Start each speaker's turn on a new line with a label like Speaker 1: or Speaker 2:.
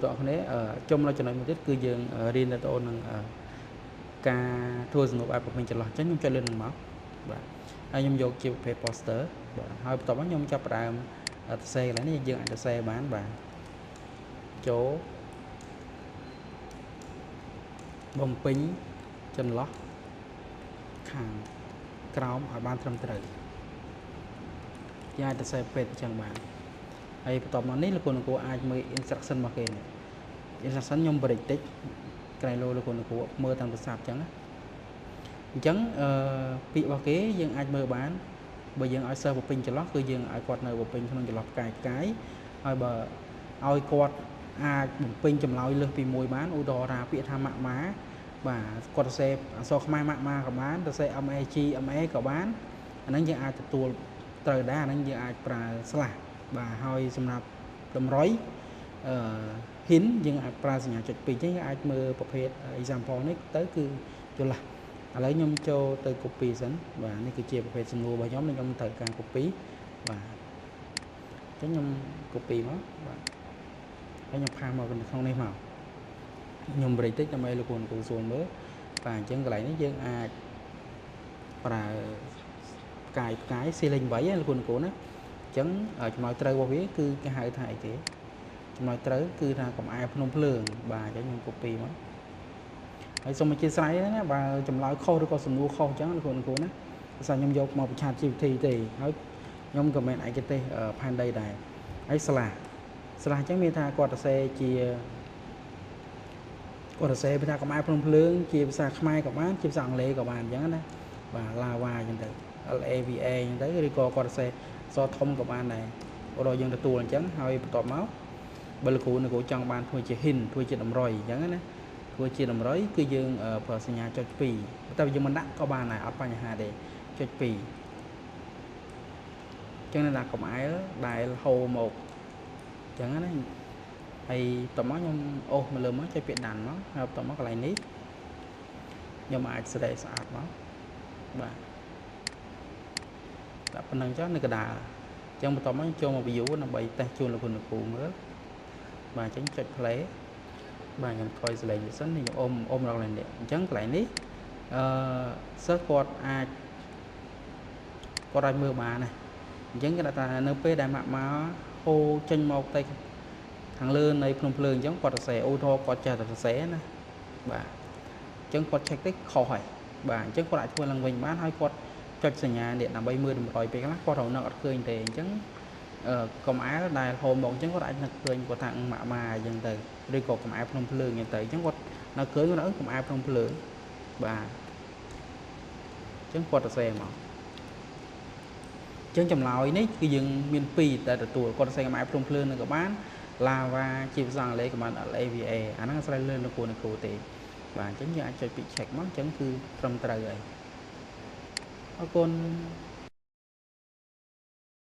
Speaker 1: តោះគ្នាចំនៅចំណុចមួយទៀតគឺយើងរៀនទៅអូននឹងការធ្វើសំណួរបែបប្រភេទចន្លោះអញ្ចឹងខ្ញុំចុចលើនឹងមកបាទហើយខ្ញុំយកជាប្រភេទ poster បាទហើយបន្ទាប់មកខ្ញុំចាប់ផ្ដើមសរសេរកន្លែងនេះយើងអាចសរសេរបានបាទចូលបំពេញចន្លោះខាងក្រោមឲ្យបានត្រឹមត្រូវយើងអាចសរសេរប្រភេទអញ្ចឹងបានហើយបន្ទាប់មកនេះលោកគ្រូអាចមើល instruction របស់គេនេះ instruction ខ្ញុំ break តិចក្រៃលោលោកគ្រូមើលតាមទូរស័ព្ទអញ្ចឹងអញ្ចឹងពាក្យរបស់គេយើងអាចមើលបានបើយើងឲ្យសិស្សបំពេញចន្លោះគឺយើងឲ្យគាត់នៅបំពេញក្នុងចន្លោះផ្កាយហើយបើឲ្យគាត់អាចបំពេញចម្លើយលើសពី1បានឧទាហរណ៍ថាពាក្យថាម៉ាក់ម៉ាបាទគាត់សរសេរអក្សរខ្មែរម៉ាក់ម៉ាក៏បានសរសេរ MAG MA ក៏បានអាហ្នឹងយើងអាចទទួលត្រូវដែរអាហ្នឹងយើងអាចប្រើ slash បាទហើយសម្រាប់តម្រុយhint យើងអាចប្រើសញ្ញាចុច2អញ្ចឹងយើងអាចមើលប្រភេទ example នេះទៅគឺចន្លោះឥឡូវខ្ញុំចូលទៅ copy សិនបាទនេះគឺជាប្រភេទសំណួររបស់ខ្ញុំត្រូវការ copy បាទអញ្ចឹងខ្ញុំ copy មកបាទហើយខ្ញុំផាសមកក្នុងនេះមកខ្ញុំ break តិចដើម្បីលោកគ្រូសួរមើលបាទអញ្ចឹងកន្លែងនេះយើងអាចប្រើផ្កាយ ceiling 8លោកគ្រូណាអញ្ចឹងចំណុចត្រូវរបស់វាគឺគេហៅថាអីគេចំណុចត្រូវគឺថាកំអែភ្នំភ្លើងបាទអញ្ចឹងខ្ញុំ copy មកហើយសូមអធិស្ឋានណាបើចម្លើយខុសឬក៏សំណួរខុសអញ្ចឹងលោកគ្រូណាព្រោះខ្ញុំយកមកបញ្ឆាត GPT ទេហើយខ្ញុំក៏មិនឯកទេសផែនដីដែរហើយ slash អញ្ចឹងមានថាគាត់សរសេរជាគាត់សរសេរពីថាកំអែភ្នំភ្លើងជាភាសាខ្មែរក៏បានជាភាសាអង់គ្លេសក៏បានអញ្ចឹងណាបាទ lava អញ្ចឹងទៅ LAVA អញ្ចឹងទៅឬក៏គាត់សរសេរអក្សរធំក៏បានដែរបើយើងទទួលអញ្ចឹងហើយបន្ទាប់មកបើលោកគ្រូចង់បានធ្វើជា hint ធ្វើជាតម្រុយអញ្ចឹងណាធ្វើជាតម្រុយគឺយើងប្រើសញ្ញាចុច2តែយើងមិនដាក់ក៏បានដែរអត់បញ្ហាទេចុច2អញ្ចឹងដាក់កំអែលដែលហូរមកអញ្ចឹងណាហើយបន្ទាប់មកខ្ញុំអូសមកលើមកចុចពាក្យដានមកហើយបន្ទាប់មកកន្លែងនេះខ្ញុំអាចស្រែកស្អាតមកបាទដាក់ប៉ុណ្្នឹងចុះនៅកណ្ដាលអញ្ចឹងបន្ទាប់មកចូលមក view ដើម្បីតេស្តជូនលោកគ្រូមើលបាទអញ្ចឹងចុច play បាទខ្ញុំថយសលេងសិនខ្ញុំអមរកឡើងនេះអញ្ចឹងកន្លែងនេះសិស្សគាត់អាចមើលបានណាអញ្ចឹងគេថានៅពេលដែលម៉ាក់ម៉ាហូរចេញមកទៅខាងលើនៃភ្នំភ្លើងអញ្ចឹងគាត់សរសេរអូថគាត់ចេះតែសរសេរណាបាទអញ្ចឹងគាត់ check តិចខុសហើយបាទអញ្ចឹងគាត់អាចធ្វើឡើងវិញបានហើយគាត់ចុចសញ្ញានេះដើម្បីមើលតម្រុយពេលខ្លះគាត់រហូតនឹកអត់ឃើញទេអញ្ចឹងកំអែលដែលហូរមកអញ្ចឹងគាត់អាចនឹកឃើញគាត់ថាម៉ាក់ម៉ាអញ្ចឹងទៅឬក៏កំអែលភ្នំភ្លើងអញ្ចឹងទៅអញ្ចឹងគាត់នៅឃើញគាត់កំអែលភ្នំភ្លើងបាទអញ្ចឹងគាត់សរសេរមកអញ្ចឹងចម្លើយនេះគឺយើងមាន2តែទទួលគាត់សរសេរកំអែលភ្នំភ្លើងនឹងក៏បាន lava ជាភាសាអង់គ្លេសក៏បាន LAVA អាហ្នឹងអាស្រ័យលើលោកគ្រូទេបាទអញ្ចឹងយើងអាចចុចពី check មកអញ្ចឹងគឺត្រឹមត្រូវហើយអរគុណ